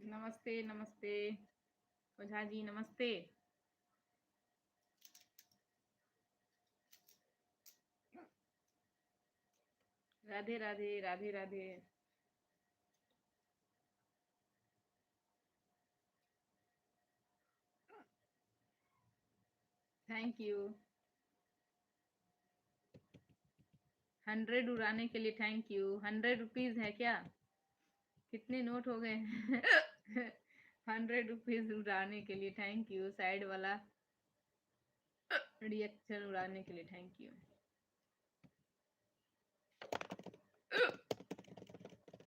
नमस्ते नमस्ते ओझा जी, नमस्ते। राधे राधे राधे राधे। Thank you. 100 उड़ाने के लिए थैंक यू। 100 रुपीज है क्या? कितने नोट हो गए? 100 रुपीज उड़ाने के लिए थैंक यू। साइड वाला रिएक्शन उड़ाने के लिए थैंक यू।